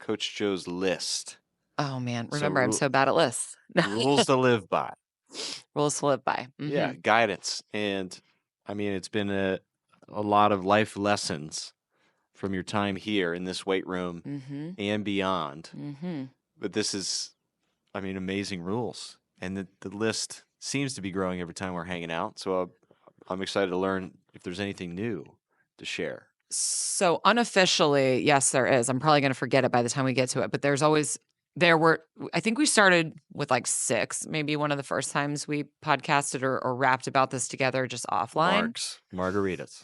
Coach Joe's list. Oh, man. So Remember, I'm so bad at lists. rules to live by. Rules to live by. Yeah, guidance. And I mean, it's been a lot of life lessons from your time here in this weight room and beyond. But this is, I mean, amazing rules. And the list seems to be growing every time we're hanging out. So I'm excited to learn if there's anything new to share. So unofficially, yes, there is. I'm probably going to forget it by the time we get to it, but I think we started with like 6, maybe one of the first times we podcasted or rapped about this together just offline. Margaritas.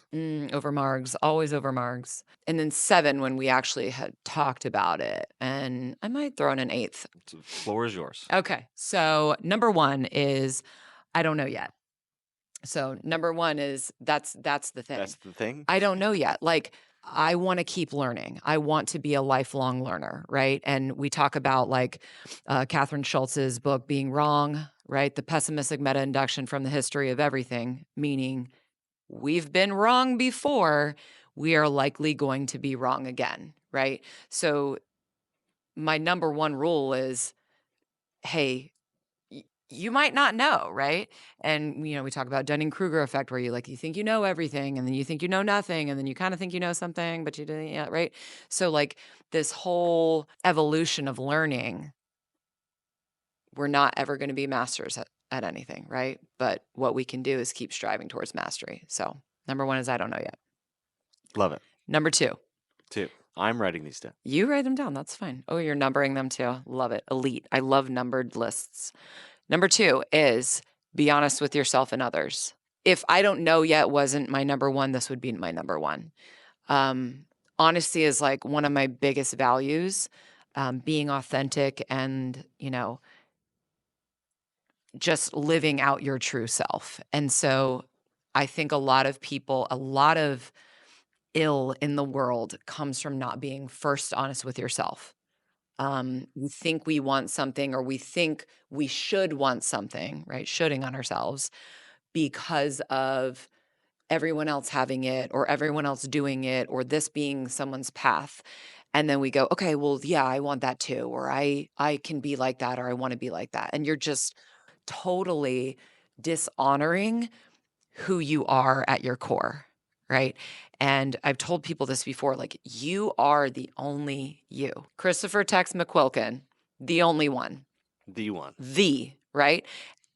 Over Margs, always over Margs. And then 7 when we actually had talked about it. And I might throw in an 8th. The floor is yours. Okay. So number 1 is, I don't know yet. So number 1 is that's the thing. That's the thing? I don't know yet. Like, I want to keep learning. I want to be a lifelong learner, right? And we talk about like Catherine Schultz's book, Being Wrong, right? The pessimistic meta-induction from the history of everything, meaning we've been wrong before, we are likely going to be wrong again, right? So my number 1 rule is, hey, you might not know, right? And, we talk about Dunning-Kruger effect where you think you know everything and then you think you know nothing and then you kind of think you know something, but you didn't yet, right? So like this whole evolution of learning, we're not ever going to be masters at anything, right? But what we can do is keep striving towards mastery. So number 1 is I don't know yet. Love it. Number 2. I'm writing these down. You write them down. That's fine. Oh, you're numbering them too. Love it. Elite. I love numbered lists. Number 2 is be honest with yourself and others. If I don't know yet wasn't my number 1, this would be my number 1. Honesty is like one of my biggest values, being authentic and, just living out your true self. And so I think a lot of ill in the world comes from not being first honest with yourself. We think we want something or we think we should want something, right? Shoulding on ourselves because of everyone else having it or everyone else doing it or this being someone's path. And then we go, okay, well, yeah, I want that too. Or I can be like that or I want to be like that. And you're just totally dishonoring who you are at your core, right? And I've told people this before, like, you are the only you. Christopher Tex McQuilkin, the only one. The one. Right?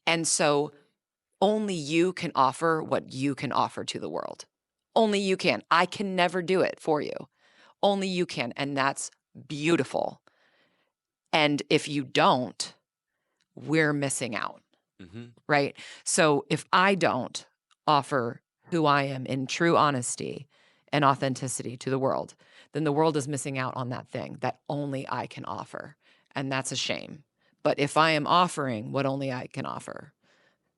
And so only you can offer what you can offer to the world. Only you can. I can never do it for you. Only you can. And that's beautiful. And if you don't, we're missing out, right? So if I don't offer who I am in true honesty and authenticity to the world, then the world is missing out on that thing that only I can offer. And that's a shame. But if I am offering what only I can offer,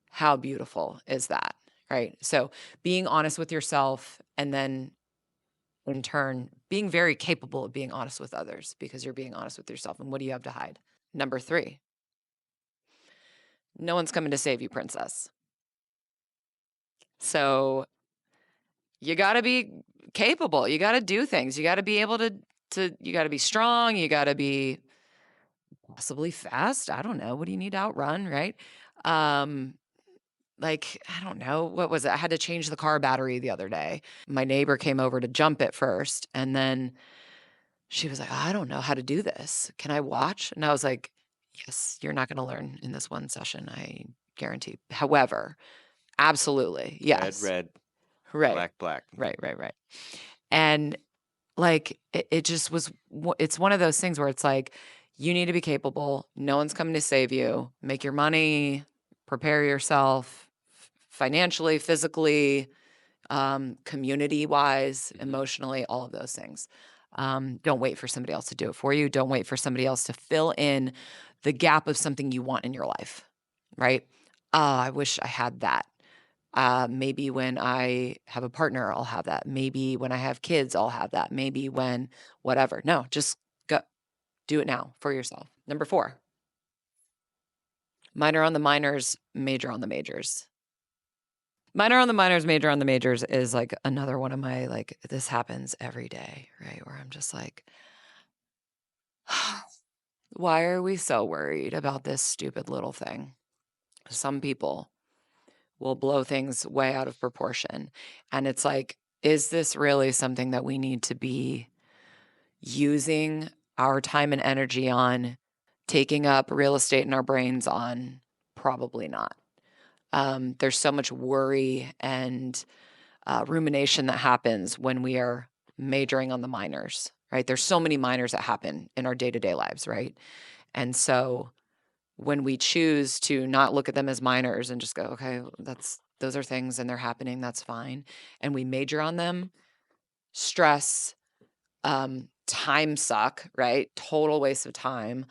how beautiful is that, right? So being honest with yourself and then in turn, being very capable of being honest with others because you're being honest with yourself. And what do you have to hide? Number 3, no one's coming to save you, princess. So you got to be capable. You got to do things. You got to be able to you got to be strong. You got to be possibly fast. I don't know. What do you need to outrun, right? Like, I don't know. What was it? I had to change the car battery the other day. My neighbor came over to jump it first. And then she was like, I don't know how to do this. Can I watch? And I was like, yes, you're not going to learn in this one session. I guarantee. However, absolutely. Yes. Red, right. black. Right. And like, it just was, it's one of those things where it's like, you need to be capable. No one's coming to save you. Make your money, prepare yourself financially, physically, community-wise, emotionally, all of those things. Don't wait for somebody else to do it for you. Don't wait for somebody else to fill in the gap of something you want in your life, right? I wish I had that. Maybe when I have a partner, I'll have that. Maybe when I have kids, I'll have that. Maybe when whatever. No, just go. Do it now for yourself. Number 4, minor on the minors, major on the majors. Minor on the minors, major on the majors is like another one of my, like, this happens every day, right? Where I'm just like, Why are we so worried about this stupid little thing? Some people will blow things way out of proportion. And it's like, is this really something that we need to be using our time and energy on, taking up real estate in our brains on? Probably not. There's so much worry and rumination that happens when we are majoring on the minors, right? There's so many minors that happen in our day-to-day lives, right? And so when we choose to not look at them as minors and just go, okay, those are things and they're happening, that's fine, and we major on them, stress, time suck, right? Total waste of time.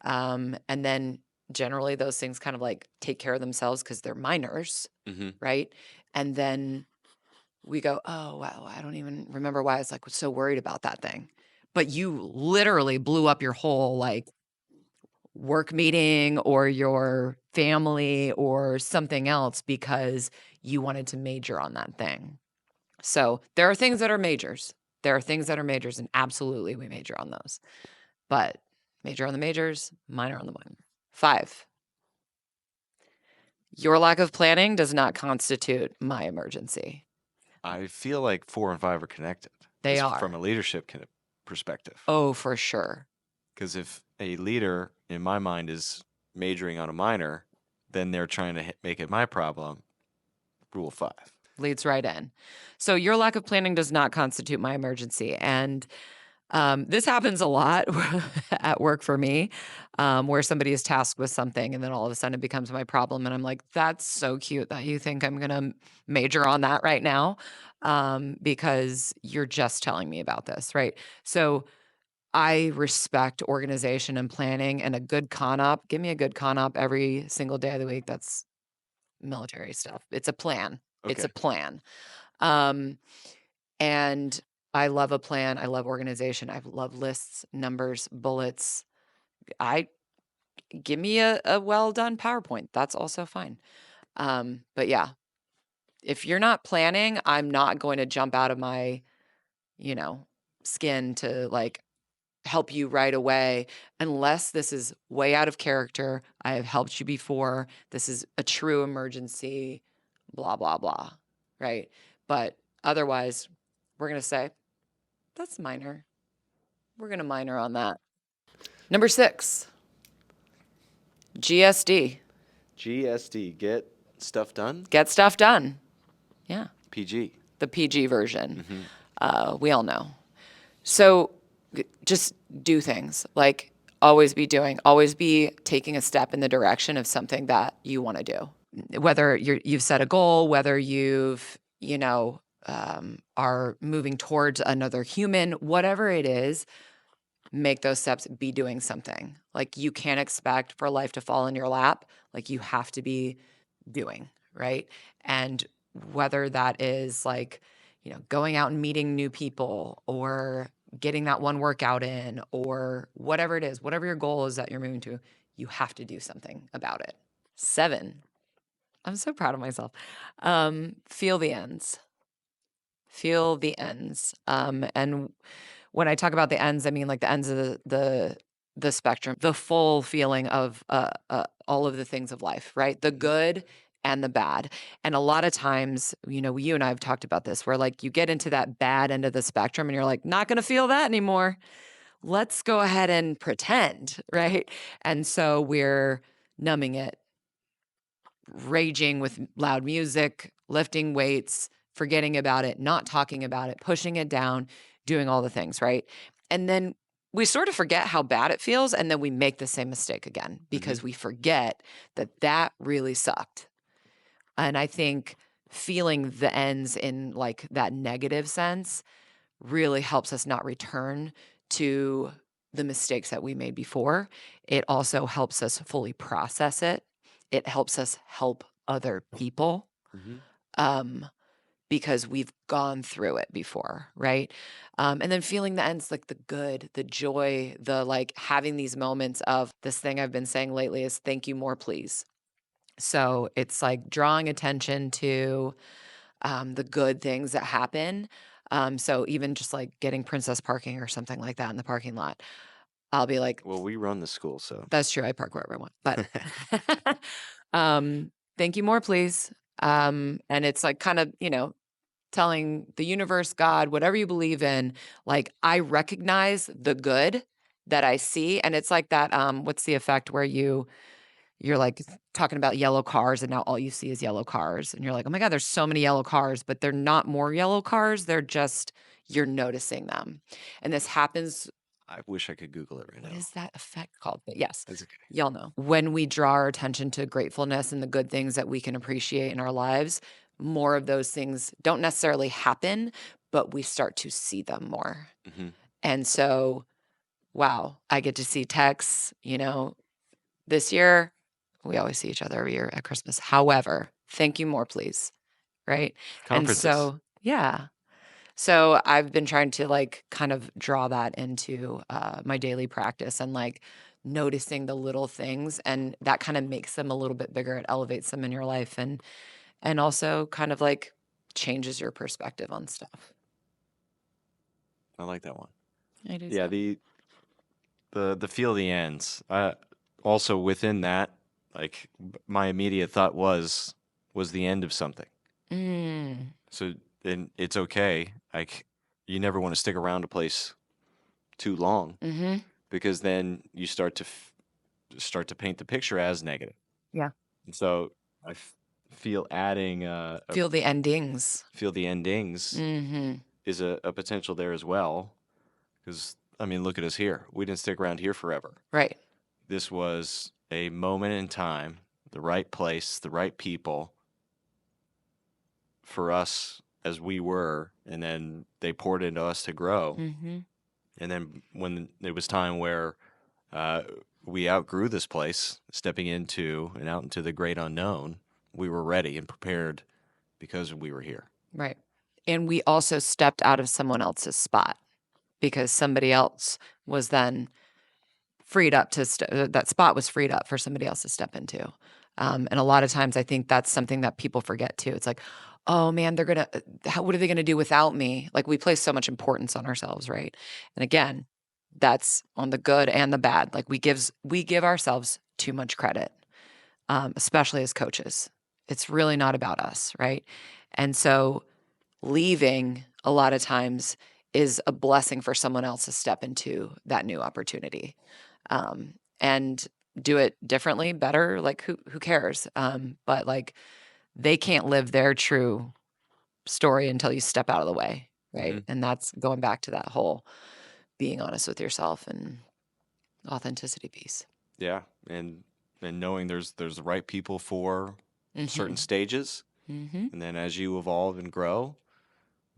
And then generally those things kind of like take care of themselves because they're minors, right? And then we go, oh, wow, I don't even remember why I was like so worried about that thing. But you literally blew up your whole like work meeting or your family or something else because you wanted to major on that thing. So there are things that are majors. There are things that are majors, and absolutely we major on those. But major on the majors, minor on the minor. 5, your lack of planning does not constitute my emergency. I feel like 4 and 5 are connected. They just are. from a leadership perspective. Oh, for sure. Because if a leader, in my mind, is majoring on a minor, then they're trying to make it my problem. Rule 5. Leads right in. So your lack of planning does not constitute my emergency. And this happens a lot at work for me, where somebody is tasked with something and then all of a sudden it becomes my problem. And I'm like, that's so cute that you think I'm going to major on that right now, because you're just telling me about this, right? So I respect organization and planning and a good con op. Give me a good con op every single day of the week. That's military stuff. It's a plan. It's a plan. And I love a plan. I love organization. I love lists, numbers, bullets. Give me a well done PowerPoint. That's also fine. But yeah, if you're not planning, I'm not going to jump out of my, skin to like help you right away unless this is way out of character. I have helped you before. This is a true emergency, blah, blah, blah. Right. But otherwise, we're going to say, that's minor. We're going to minor on that. Number 6, GSD. GSD, get stuff done? Get stuff done. Yeah. PG. The PG version. We all know. So just do things. Like always be doing, always be taking a step in the direction of something that you want to do. Whether you've set a goal, whether you've, are moving towards another human, whatever it is, make those steps, be doing something. Like you can't expect for life to fall in your lap. Like you have to be doing, right? And whether that is like, going out and meeting new people or getting that one workout in or whatever it is, whatever your goal is that you're moving to, you have to do something about it. 7, I'm so proud of myself. Feel the ends. Feel the ends. And when I talk about the ends, I mean like the ends of the spectrum, the full feeling of all of the things of life, right? The good and the bad. And a lot of times, you and I have talked about this, where like you get into that bad end of the spectrum and you're like, not going to feel that anymore. Let's go ahead and pretend, right? And so we're numbing it, raging with loud music, lifting weights, forgetting about it, not talking about it, pushing it down, doing all the things, right? And then we sort of forget how bad it feels, and then we make the same mistake again because we forget that really sucked. And I think feeling the ends in like that negative sense really helps us not return to the mistakes that we made before. It also helps us fully process it. It helps us help other people, because we've gone through it before, right? And then feeling the ends, like the good, the joy, the like having these moments of this thing I've been saying lately is thank you more, please. So it's like drawing attention to the good things that happen. So even just like getting princess parking or something like that in the parking lot. I'll be like, Well, we run the school, so. that's true. I park wherever I want. But thank you more, please. And it's like kind of, telling the universe, God, whatever you believe in, like I recognize the good that I see. And it's like that, what's the effect where you're like talking about yellow cars and now all you see is yellow cars. And you're like, oh my God, there's so many yellow cars, but they're not more yellow cars. They're just, you're noticing them. And this happens. I wish I could Google it right What now. is that effect called? But yes, That's okay. y'all know. When we draw our attention to gratefulness and the good things that we can appreciate in our lives, more of those things don't necessarily happen, but we start to see them more. Mm-hmm. And so, wow, I get to see texts, this year, we always see each other every year at Christmas. However, thank you more, please. Right. And Conferences. so, yeah. So I've been trying to like kind of draw that into my daily practice and like noticing the little things, and that kind of makes them a little bit bigger. It elevates them in your life and also kind of like changes your perspective on stuff. I like that one. I do. Yeah, too. the feel the ends. Also within that, like my immediate thought was the end of something. Mm. So then it's okay. Like you never want to stick around a place too long Mm-hmm. because then you start to paint the picture as negative. Yeah. And so I feel adding Feel the endings. feel the endings Mm-hmm. is a potential there as well. Because I mean, look at us here. We didn't stick around here forever. Right. This was a moment in time, the right place, the right people for us as we were, and then they poured into us to grow. Mm-hmm. And then when it was time where we outgrew this place, stepping into and out into the great unknown, we were ready and prepared because we were here. Right. And we also stepped out of someone else's spot because somebody else was then freed up to that spot was freed up for somebody else to step into. And a lot of times I think that's something that people forget too. It's like, oh man, they're going to, what are they going to do without me? Like we place so much importance on ourselves. Right. And again, that's on the good and the bad. Like we give ourselves too much credit, especially as coaches. It's really not about us. Right. And so leaving a lot of times is a blessing for someone else to step into that new opportunity. And do it differently, better, like who cares? But like they can't live their true story until you step out of the way, right? Mm-hmm. And that's going back to that whole being honest with yourself and authenticity piece. Yeah, and knowing there's the right people for certain stages, Mm-hmm. and then as you evolve and grow,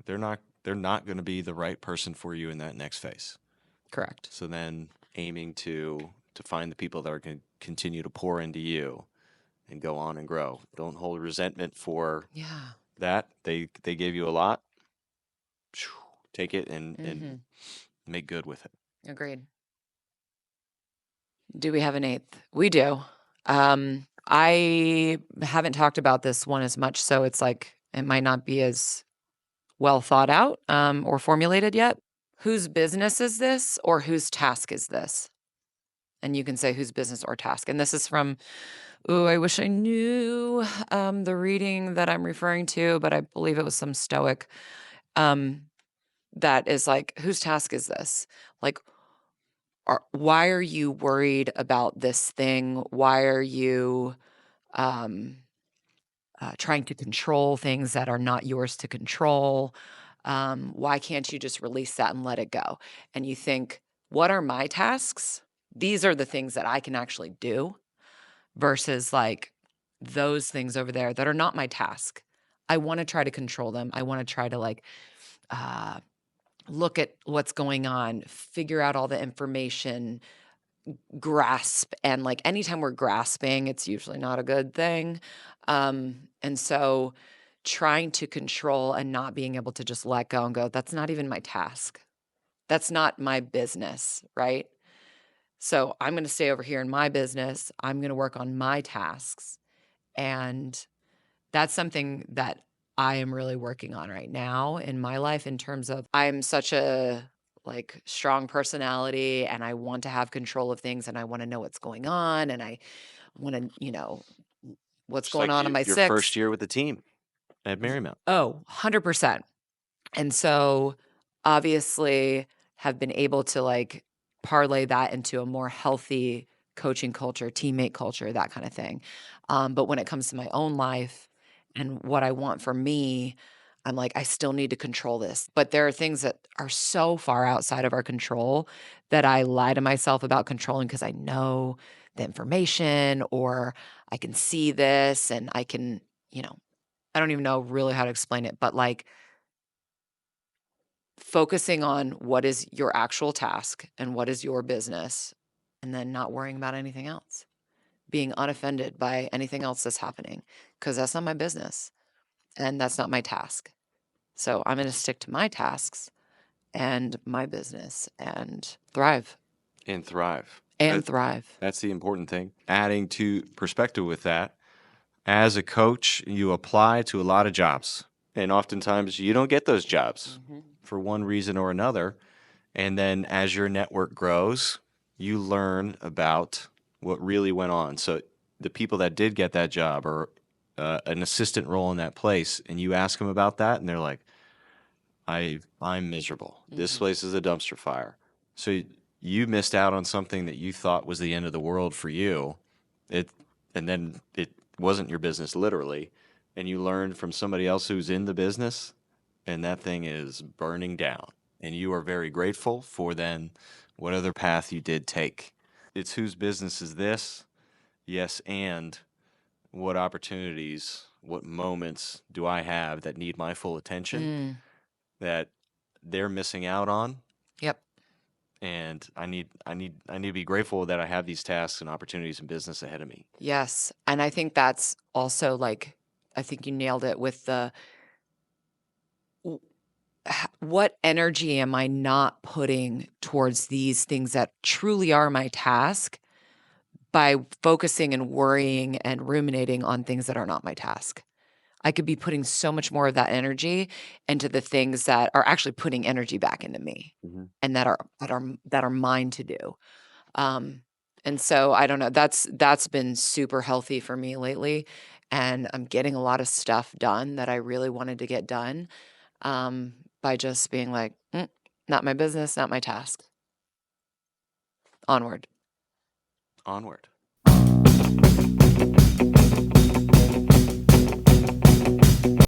they're not going to be the right person for you in that next phase. Correct. So then aiming to find the people that are going to continue to pour into you and go on and grow. Don't hold resentment for that. They gave you a lot. Take it and make good with it. Agreed. Do we have an eighth? We do. I haven't talked about this one as much, so it's like it might not be as well thought out or formulated yet. Whose business is this or whose task is this? And you can say whose business or task. And this is from, I wish I knew the reading that I'm referring to, but I believe it was some Stoic that is like, whose task is this? Like, why are you worried about this thing? Why are you trying to control things that are not yours to control? Why can't you just release that and let it go? And you think, what are my tasks? These are the things that I can actually do versus like those things over there that are not my task. I want to try to control them. I want to try to like look at what's going on, figure out all the information, grasp. And like anytime we're grasping, it's usually not a good thing. And so trying to control and not being able to just let go and go, that's not even my task. That's not my business, right? So I'm going to stay over here in my business. I'm going to work on my tasks. And that's something that I am really working on right now in my life in terms of I'm such a like strong personality and I want to have control of things and I want to know what's going on and I want to, what's Just going like on in my your first 6th. year with the team at Marymount. Oh, 100%. And so obviously have been able to like parlay that into a more healthy coaching culture, teammate culture, that kind of thing. But when it comes to my own life and what I want for me, I'm like, I still need to control this. But there are things that are so far outside of our control that I lie to myself about controlling because I know the information or I can see this and I can, I don't even know really how to explain it, but like focusing on what is your actual task and what is your business, and then not worrying about anything else. Being unoffended by anything else that's happening because that's not my business and that's not my task. So I'm going to stick to my tasks and my business and thrive And thrive. and thrive. That's the important thing. Adding to perspective with that, as a coach, you apply to a lot of jobs. And oftentimes you don't get those jobs for one reason or another. And then as your network grows, you learn about what really went on. So the people that did get that job or an assistant role in that place, and you ask them about that, and they're like, I'm miserable. This place is a dumpster fire. So you missed out on something that you thought was the end of the world for you. And then it wasn't your business literally, and you learned from somebody else who's in the business, and that thing is burning down. And you are very grateful for then what other path you did take. It's whose business is this? Yes, and what opportunities, what moments do I have that need my full attention that they're missing out on? Yep. And I need to be grateful that I have these tasks and opportunities in business ahead of me. Yes. And I think that's also like, I think you nailed it with the what energy am I not putting towards these things that truly are my task by focusing and worrying and ruminating on things that are not my task? I could be putting so much more of that energy into the things that are actually putting energy back into me and that are mine to do. Um, and so I don't know, that's been super healthy for me lately. And I'm getting a lot of stuff done that I really wanted to get done by just being like, not my business, not my task. Onward. Onward.